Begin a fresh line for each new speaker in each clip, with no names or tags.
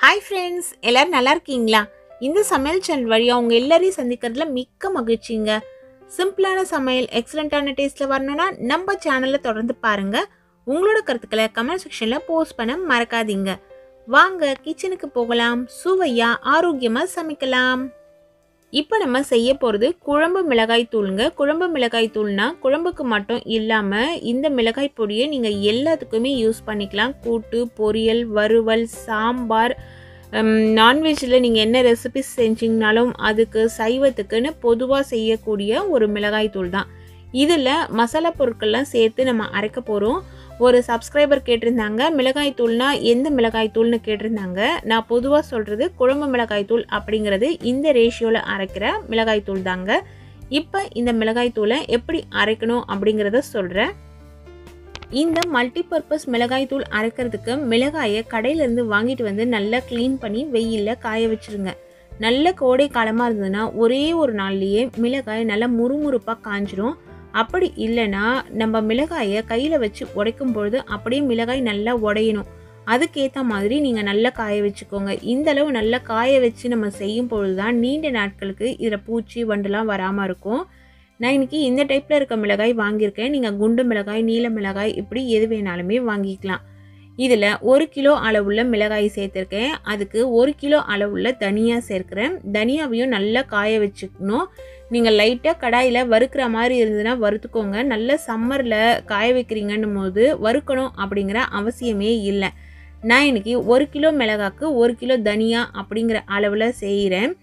Hi friends, எல்லாரும் நல்லா இருக்கீங்களா? இந்த சமையல் சேனல் வழியாக உங்கள் எல்லாரையும் சந்திக்கிறதுல மிக்க மகிழ்ச்சிங்க. சிம்பிளான சமையல் எக்ஸலண்ட்டான டேஸ்ட்டில் வரணும்னா நம்ம சேனலை தொடர்ந்து பாருங்கள். உங்களோட கருத்துக்களை கமெண்ட் செக்ஷனில் போஸ்ட் பண்ண மறக்காதீங்க. வாங்க கிச்சனுக்கு போகலாம், சுவையாக ஆரோக்கியமாக சமைக்கலாம். இப்போ நம்ம செய்ய போகிறது குழம்பு மிளகாய் தூளுங்க. குழம்பு மிளகாய் தூள்னா குழம்புக்கு மட்டும் இல்லாமல் இந்த மிளகாய் பொடியை நீங்கள் எல்லாத்துக்குமே யூஸ் பண்ணிக்கலாம். கூட்டு, பொரியல், வறுவல், சாம்பார், நான்வெஜ்ஜில் நீங்கள் என்ன ரெசிபிஸ் செஞ்சிங்கனாலும் அதுக்கு சைவத்துக்குன்னு பொதுவாக செய்யக்கூடிய ஒரு மிளகாய் தூள் தான். இதில் மசாலா பொருட்கள்லாம் சேர்த்து நம்ம அரைக்க போகிறோம். ஒரு சப்ஸ்கிரைபர் கேட்டிருந்தாங்க, மிளகாய் தூள்னா எந்த மிளகாய் தூள்னு கேட்டிருந்தாங்க. நான் பொதுவாக சொல்கிறது குழம்பு மிளகாய் தூள் அப்படிங்கிறது இந்த ரேஷியோவில் அரைக்கிற மிளகாய் தூள் தாங்க. இப்போ இந்த மிளகாய் தூளை எப்படி அரைக்கணும் அப்படிங்கிறத சொல்கிறேன். இந்த மல்டிபர்பஸ் மிளகாய் தூள் அரைக்கிறதுக்கு மிளகாயை கடையிலேருந்து வாங்கிட்டு வந்து நல்லா க்ளீன் பண்ணி வெயிலில் காய வச்சுருங்க. நல்ல கோடை காலமாக இருந்ததுன்னா ஒரே ஒரு நாள்லேயே மிளகாய் நல்லா முறுமுறுப்பாக காஞ்சிரும். அப்படி இல்லைன்னா நம்ம மிளகாயை கையில் வச்சு உடைக்கும் பொழுது அப்படியே மிளகாய் நல்லா உடையணும். அதுக்கேற்ற மாதிரி நீங்கள் நல்லா காய வச்சுக்கோங்க. இந்தளவு நல்லா காய வச்சு நம்ம செய்யும் பொழுது தான் நீண்ட நாட்களுக்கு இதில் பூச்சி வண்டுலாம் வராமல் இருக்கும். நான் இன்றைக்கி இந்த டைப்பில் இருக்க மிளகாய் வாங்கியிருக்கேன். நீங்கள் குண்டு மிளகாய், நீல மிளகாய் இப்படி எது வேணாலுமே வாங்கிக்கலாம். இதில் 1 கிலோ அளவுள்ள மிளகாய் சேர்த்துருக்கேன். அதுக்கு 1 கிலோ அளவுள்ள தனியா சேர்க்குறேன். தனியாவையும் நல்லா காய வச்சுக்கணும். நீங்கள் லைட்டாக கடாயில் வறுக்கிற மாதிரி இருந்ததுன்னா வறுத்துக்கோங்க. நல்ல சம்மரில் காய வைக்கிறீங்கன்னும் போது வறுக்கணும் அப்படிங்கிற அவசியமே இல்லை. நான் இன்றைக்கி 1 கிலோ மிளகாய்க்கு 1 கிலோ தனியா அப்படிங்கிற அளவில் செய்கிறேன்.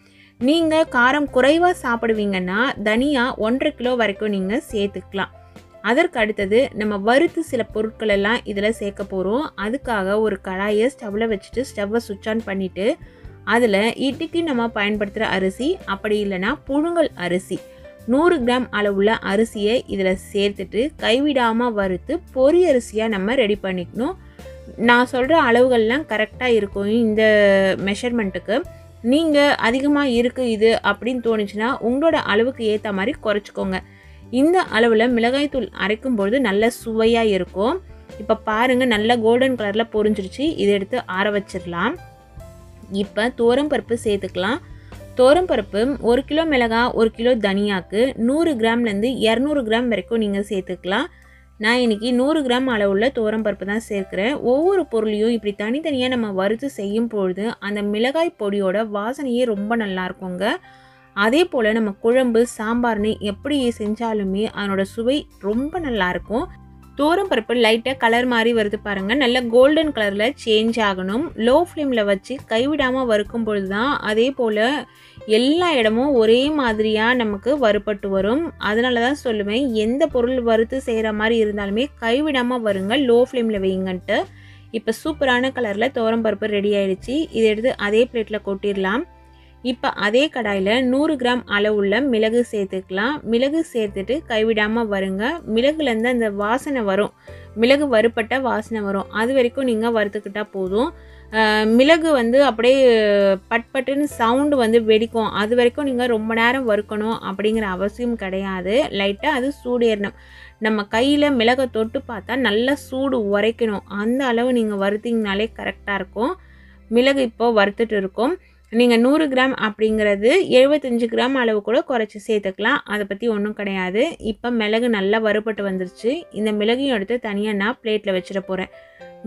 நீங்கள் காரம் குறைவாக சாப்பிடுவீங்கன்னா தனியா 1.5 கிலோ வரைக்கும் நீங்கள் சேர்த்துக்கலாம். அதற்கு அடுத்தது நம்ம வறுத்து சில பொருட்கள் எல்லாம் இதில் சேர்க்க போகிறோம். அதுக்காக ஒரு கடாயை ஸ்டவ்வில் வச்சுட்டு ஸ்டவ்வை சுவிட்ச் ஆன் பண்ணிவிட்டு அதில் இட்லிக்கு நம்ம பயன்படுத்துகிற அரிசி, அப்படி இல்லைன்னா புழுங்கல் அரிசி 100 கிராம் அளவுள்ள அரிசியை இதில் சேர்த்துட்டு கைவிடாமல் வறுத்து பொரி அரிசியாக நம்ம ரெடி பண்ணிக்கணும். நான் சொல்கிற அளவுகள்லாம் கரெக்டாக இருக்கும். இந்த மெஷர்மெண்ட்டுக்கு நீங்கள் அதிகமாக இருக்குது இது அப்படின்னு தோணுச்சுன்னா உங்களோட அளவுக்கு ஏற்ற மாதிரி குறைச்சிக்கோங்க. இந்த அளவில் மிளகாய் தூள் அரைக்கும் பொழுது நல்ல சுவையாக இருக்கும். இப்போ பாருங்கள், நல்லா கோல்டன் கலரில் பொரிஞ்சிருச்சு. இதை எடுத்து ஆற வச்சிடலாம். இப்போ துவரம்பருப்பு சேர்த்துக்கலாம். துவரம்பருப்பு 1 கிலோ மிளகாய் 1 கிலோ தனியாக்கு 100 கிராம்லேருந்து 200 கிராம் வரைக்கும் நீங்கள் சேர்த்துக்கலாம். நான் இன்றைக்கி 100 கிராம் அளவுள்ள துவரம்பருப்பு தான் சேர்க்குறேன். ஒவ்வொரு பொருளையும் இப்படி தனித்தனியாக நம்ம வறுத்து செய்யும் பொழுது அந்த மிளகாய் பொடியோட வாசனையே ரொம்ப நல்லா இருக்குங்க. அதே போல் நம்ம குழம்பு, சாம்பார்னு எப்படி செஞ்சாலுமே அதனோட சுவை ரொம்ப நல்லாயிருக்கும். துவரம்பருப்பு லைட்டாக கலர் மாதிரி வருது பாருங்கள். நல்ல கோல்டன் கலரில் சேஞ்ச் ஆகணும். லோ ஃப்ளேமில் வச்சு கைவிடாமல் வறுக்கும் பொழுது தான் அதே போல் எல்லா இடமும் ஒரே மாதிரியாக நமக்கு வறுபட்டு வரும். அதனால தான் சொல்லுவேன், எந்த பொருள் வறுத்து செய்கிற மாதிரி இருந்தாலுமே கைவிடாமல் வருங்க, லோ ஃப்ளேமில் வைங்கன்ட்டு. இப்போ சூப்பரான கலரில் துவரம்பருப்பு ரெடி ஆகிடுச்சு. இதை எடுத்து அதே பிளேட்டில் கொட்டிடலாம். இப்போ அதே கடாயில் 100 கிராம் அளவுள்ள மிளகு சேர்த்துக்கலாம். மிளகு சேர்த்துட்டு கைவிடாமல் வருங்க. மிளகுலேருந்து அந்த வாசனை வரும், மிளகு வறுப்பட்ட வாசனை வரும். அது வரைக்கும் நீங்கள் வறுத்துக்கிட்டால் போதும். மிளகு அப்படியே பட்பட்டுன்னு சவுண்டு வெடிக்கும். அது வரைக்கும் நீங்கள் ரொம்ப நேரம் வறுக்கணும் அப்படிங்கிற அவசியம் கிடையாது. லைட்டாக அது சூடு ஏறணும். நம்ம கையில் மிளகை தொட்டு பார்த்தா நல்லா சூடு உரைக்கணும். அந்த அளவு நீங்கள் வறுத்திங்கனாலே கரெக்டாக இருக்கும். மிளகு இப்போது வறுத்துட்டு இருக்கும். நீங்கள் 100 கிராம் அப்படிங்கிறது 75 கிராம் அளவு கூட குறைச்சி சேர்த்துக்கலாம். அதை பற்றி ஒன்றும் கிடையாது. இப்போ மிளகு நல்லா வறுபட்டு வந்துருச்சு. இந்த மிளகையும் எடுத்து தனியாக நான் பிளேட்டில் வச்சிட போகிறேன்.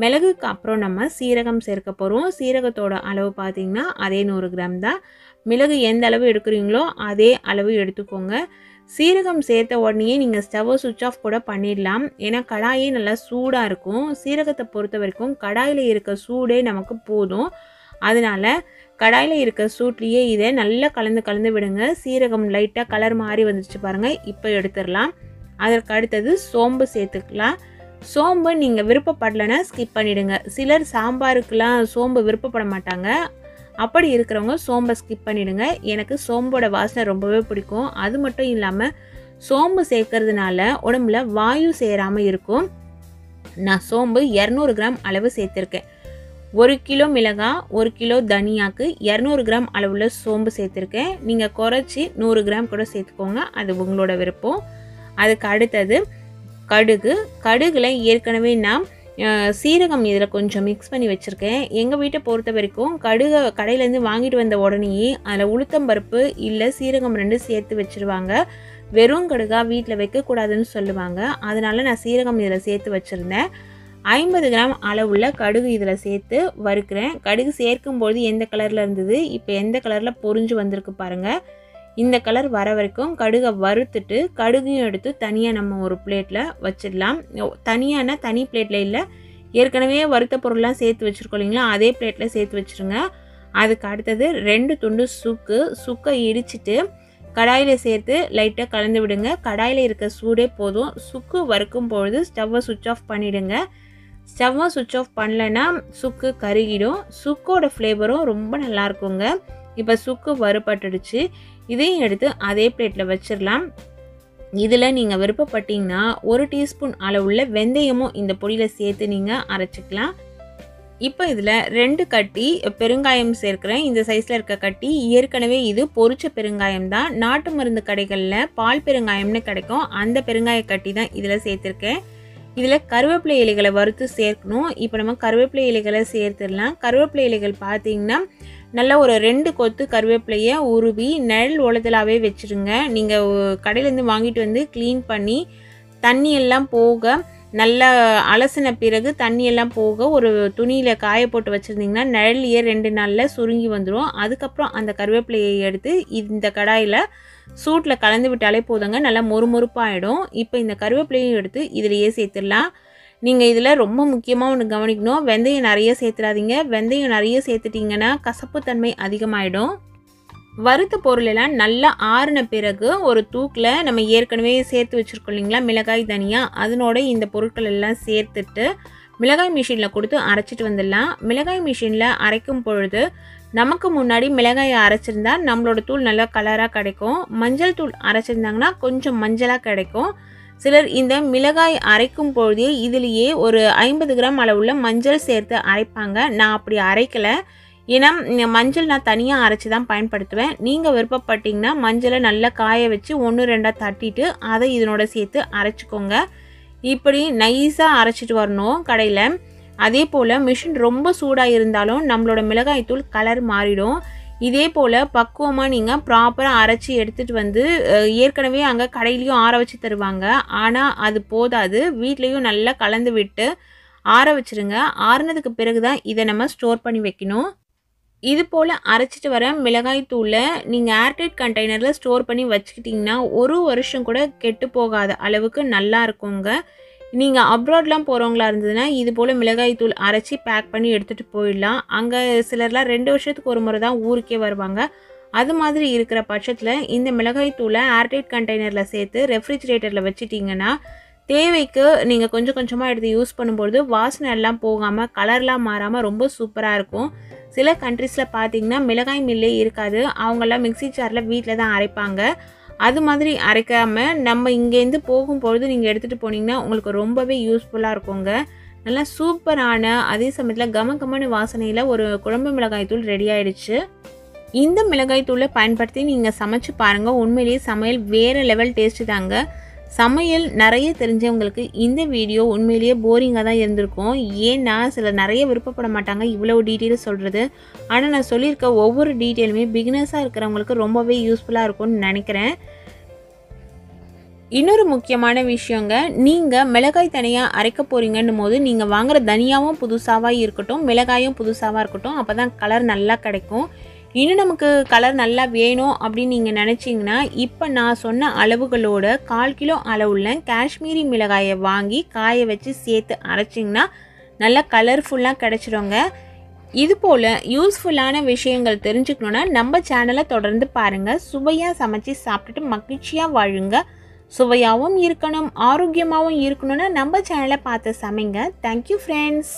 மிளகுக்கு அப்புறம் நம்ம சீரகம் சேர்க்க போகிறோம். சீரகத்தோட அளவு பார்த்திங்கன்னா அதே 100 கிராம் தான். மிளகு எந்த அளவு எடுக்கிறீங்களோ அதே அளவு எடுத்துக்கோங்க. சீரகம் சேர்த்த உடனே நீங்கள் ஸ்டவ்வை சுவிட்ச் ஆஃப் கூட பண்ணிடலாம். ஏன்னா கடாயே நல்லா சூடாக இருக்கும். சீரகத்தை பொறுத்த வரைக்கும் கடாயில் இருக்க சூடே நமக்கு போதும். அதனால் கடாயில் இருக்க சூட்லேயே இதை நல்லா கலந்து விடுங்க. சீரகம் லைட்டாக கலர் மாறி வந்துடுச்சு பாருங்கள். இப்போ எடுத்துடலாம். அதற்கு அடுத்தது சோம்பு சேர்த்துக்கலாம். சோம்பு நீங்கள் விருப்பப்படலைன்னா ஸ்கிப் பண்ணிவிடுங்க. சிலர் சாம்பாருக்கெலாம் சோம்பு விருப்பப்பட மாட்டாங்க. அப்படி இருக்கிறவங்க சோம்பை ஸ்கிப் பண்ணிவிடுங்க. எனக்கு சோம்போட வாசனை ரொம்பவே பிடிக்கும். அது மட்டும் இல்லாமல் சோம்பு சேர்க்கறதுனால உடம்புல வாயு சேராமல் இருக்கும். நான் சோம்பு 200 கிராம் அளவு சேர்த்துருக்கேன். 1 கிலோ மிளகாய் 1 கிலோ தனியாக்கு 200 கிராம் அளவுள்ள சோம்பு சேர்த்துருக்கேன். நீங்கள் குறைச்சி 100 கிராம் கூட சேர்த்துக்கோங்க, அது உங்களோட விருப்பம். அதுக்கு அடுத்தது கடுகு. கடுகில் ஏற்கனவே நான் சீரகம் இதில் கொஞ்சம் மிக்ஸ் பண்ணி வச்சுருக்கேன். எங்கள் வீட்டை பொறுத்த வரைக்கும் கடுகை கடையிலேருந்து வாங்கிட்டு வந்த உடனேயே அதில் உளுத்தம்பருப்பு இல்லை சீரகம் 2 சேர்த்து வச்சுருவாங்க. வெறும் கடுகா வீட்டில் வைக்கக்கூடாதுன்னு சொல்லுவாங்க. அதனால் நான் சீரகம் இதில் சேர்த்து வச்சுருந்தேன். 50 கிராம் அளவுள்ள கடுகு இதில் சேர்த்து வறுக்கிறேன். கடுகு சேர்க்கும்போது எந்த கலரில் இருந்தது, இப்போ எந்த கலரில் பொரிஞ்சு வந்திருக்கு பாருங்கள். இந்த கலர் வர வரைக்கும் கடுகை வறுத்துட்டு கடுகையும் எடுத்து தனியாக நம்ம ஒரு பிளேட்டில் வச்சிடலாம். தனியான தனி பிளேட்டில் இல்லை, ஏற்கனவே வறுத்த பொருள்லாம் சேர்த்து வச்சுருக்கோம் இல்லைங்களா, அதே பிளேட்டில் சேர்த்து வச்சுருங்க. அதுக்கு அடுத்தது 2 துண்டு சுக்கை இடிச்சிட்டு கடாயில் சேர்த்து லைட்டாக கலந்து விடுங்க. கடாயில் இருக்க சூடே போதும். சுக்கு வறுக்கும் பொழுது ஸ்டவ்வை சுவிட்ச் ஆஃப் பண்ணிவிடுங்க. ஸ்டவ்வை சுவிட்ச் ஆஃப் பண்ணலைன்னா சுக்கு கருகிடும். சுக்கோட ஃப்ளேவரும் ரொம்ப நல்லா இருக்குங்க. இப்போ சுக்கு வறுபட்டுடுச்சு. இதையும் எடுத்து அதே பிளேட்டில் வச்சிடலாம். இதில் நீங்கள் விருப்பப்பட்டீங்கன்னா 1 டீஸ்பூன் அளவுள்ள வெந்தயமும் இந்த பொடியில் சேர்த்து நீங்கள் அரைச்சிக்கலாம். இப்போ இதில் 2 கட்டி பெருங்காயம் சேர்க்குறேன். இந்த சைஸில் இருக்க கட்டி ஏற்கனவே இது பொரிச்ச பெருங்காயம் தான். நாட்டு மருந்து கடைகளில் பால் பெருங்காயம்னு கிடைக்கும். அந்த பெருங்காய கட்டி தான் இதில் சேர்த்துருக்கேன். இதில் கருவேப்பிலை இலைகளை வறுத்து சேர்க்கணும். இப்போ நம்ம கருவேப்பிலை இலைகளை சேர்த்துடலாம். கருவேப்பிலை இலைகள் பார்த்திங்கன்னா நல்லா ஒரு 2 கொத்து கருவேப்பிலையை உருவி நிழல் ஒழுதலாகவே வச்சுருங்க. நீங்கள் கடையிலேருந்து வாங்கிட்டு வந்து க்ளீன் பண்ணி தண்ணியெல்லாம் போக நல்லா அலசின பிறகு தண்ணியெல்லாம் போக ஒரு துணியில் காய போட்டு வச்சுருந்திங்கன்னா நிழல்லையே 2 நாளில் சுருங்கி வந்துடும். அதுக்கப்புறம் அந்த கருவேப்பிலையை எடுத்து இந்த கடாயில் சூட்டில் கலந்து விட்டாலே போதுங்க, நல்லா மொறுமொறுப்பாகிடும். இப்போ இந்த கருவேப்பிலையும் எடுத்து இதிலையே சேர்த்துடலாம். நீங்கள் இதில் ரொம்ப முக்கியமாக ஒன்று கவனிக்கணும், வெந்தயம் நிறைய சேர்த்துடாதீங்க. வெந்தயம் நிறைய சேர்த்துட்டிங்கன்னா கசப்புத்தன்மை அதிகமாகிடும். வறுத்த பொருளெல்லாம் நல்லா ஆறின பிறகு ஒரு தூக்கில் நம்ம ஏற்கனவே சேர்த்து வச்சுருக்கோம் இல்லைங்களா மிளகாய் தனியா, அதனோட இந்த பொருட்கள் எல்லாம் சேர்த்துட்டு மிளகாய் மிஷினில் கொடுத்து அரைச்சிட்டு வந்துடலாம். மிளகாய் மிஷினில் அரைக்கும் பொழுது நமக்கு முன்னாடி மிளகாயை அரைச்சிருந்தா நம்மளோட தூள் நல்லா கலராக கிடைக்கும். மஞ்சள் தூள் அரைச்சிருந்தாங்கன்னா கொஞ்சம் மஞ்சளாக கிடைக்கும். சிலர் இந்த மிளகாய் அரைக்கும் பொழுதே இதிலேயே ஒரு 50 கிராம் அளவுள்ள மஞ்சள் சேர்த்து அரைப்பாங்க. நான் அப்படி அரைக்கலை. ஏன்னா மஞ்சள் நான் தனியாக அரைச்சி தான் பயன்படுத்துவேன். நீங்கள் விருப்பப்பட்டிங்கன்னா மஞ்சளை நல்லா காய வச்சு 1-2 தட்டிட்டு அதை இதனோட சேர்த்து அரைச்சிக்கோங்க. இப்படி நைஸாக அரைச்சிட்டு வரணும் கடையில். அதே போல் மிஷின் ரொம்ப சூடாக இருந்தாலும் நம்மளோட மிளகாய் தூள் கலர் மாறிடும். இதே போல் பக்குவமாக நீங்கள் ப்ராப்பராக அரைச்சி எடுத்துகிட்டு வந்து ஏற்கனவே அங்கே கடையிலையும் ஆற வச்சு தருவாங்க. ஆனால் அது போதாது, வீட்லேயும் நல்லா கலந்து விட்டு ஆற வச்சுருங்க. ஆறுனதுக்கு பிறகு தான் இதை நம்ம ஸ்டோர் பண்ணி வைக்கணும். இது போல் அரைச்சிட்டு வர மிளகாய் தூளை நீங்கள் ஏர்டைட் கண்டெய்னரில் ஸ்டோர் பண்ணி வச்சுக்கிட்டிங்கன்னா 1 வருஷம் கூட கெட்டு போகாத அளவுக்கு நல்லா இருக்குங்க. நீங்கள் அப்ராட்லாம் போகிறவங்களா இருந்ததுன்னா இது போல் மிளகாய் தூள் அரைச்சி பேக் பண்ணி எடுத்துகிட்டு போயிடலாம். அங்கே சிலர்லாம் 2 வருஷத்துக்கு ஒரு முறை தான் ஊருக்கே வருவாங்க. அது மாதிரி இருக்கிற பட்சத்தில் இந்த மிளகாய் தூளை ஏர்டைட் கண்டெய்னரில் சேர்த்து ரெஃப்ரிஜிரேட்டரில் வச்சுட்டிங்கன்னா தேவைக்கு நீங்கள் கொஞ்சம் கொஞ்சமாக எடுத்து யூஸ் பண்ணும்பொழுது வாசனை எல்லாம் போகாமல் கலர்லாம் மாறாமல் ரொம்ப சூப்பராக இருக்கும். சில கண்ட்ரீஸில் பார்த்திங்கன்னா மிளகாய் மில்லே இருக்காது. அவங்கெல்லாம் மிக்சி ஜாரில் வீட்டில் தான் அரைப்பாங்க. அது மாதிரி அரைக்காமல் நம்ம இங்கேருந்து போகும்பொழுது நீங்கள் எடுத்துகிட்டு போனீங்கன்னா உங்களுக்கு ரொம்பவே யூஸ்ஃபுல்லாக இருக்குங்க. நல்லா சூப்பரான அதே சமயத்தில் கமகமான வாசனையில் ஒரு குழம்பு மிளகாய் தூள் ரெடி ஆகிடுச்சு. இந்த மிளகாய் தூளை பயன்படுத்தி நீங்கள் சமைச்சு பாருங்கள். உண்மையிலேயே சமையல் வேறு லெவல் டேஸ்ட்டு தாங்க. சமையல் நிறைய தெரிஞ்சவங்களுக்கு இந்த வீடியோ உண்மையிலேயே போரிங்காக தான் இருந்திருக்கும். ஏன்னா சிலர் நிறைய விருப்பப்பட மாட்டாங்க இவ்வளோ டீட்டெயில் சொல்கிறது. ஆனால் நான் சொல்லியிருக்க ஒவ்வொரு டீட்டெயிலுமே பிகினர்ஸாக இருக்கிறவங்களுக்கு ரொம்பவே யூஸ்ஃபுல்லாக இருக்கும்னு நினைக்கிறேன். இன்னொரு முக்கியமான விஷயங்க, நீங்கள் மிளகாய் தனியாக அரைக்க போகிறீங்கன்னும் போது நீங்கள் வாங்குகிற தனியாவும் புதுசாக இருக்கட்டும், மிளகாயும் புதுசாக இருக்கட்டும், அப்போ தான் கலர் நல்லா கிடைக்கும். இன்னும் நமக்கு கலர் நல்லா வேணும் அப்படின்னு நீங்கள் நினச்சிங்கன்னா இப்போ நான் சொன்ன அளவுகளோட 1/4 கிலோ அளவுள்ள காஷ்மீரி மிளகாயை வாங்கி காய வச்சு சேர்த்து அரைச்சிங்கன்னா நல்லா கலர்ஃபுல்லாக கிடச்சிடுங்க. இது போல் யூஸ்ஃபுல்லான விஷயங்கள் தெரிஞ்சுக்கணுன்னா நம்ம சேனலை தொடர்ந்து பாருங்கள். சுவையாக சமைச்சு சாப்பிட்டுட்டு மகிழ்ச்சியாக வாழுங்க. சுவையாகவும் இருக்கணும், ஆரோக்கியமாகவும் இருக்கணும்னா நம்ம சேனலை பார்த்து சமைங்க. Thank you friends.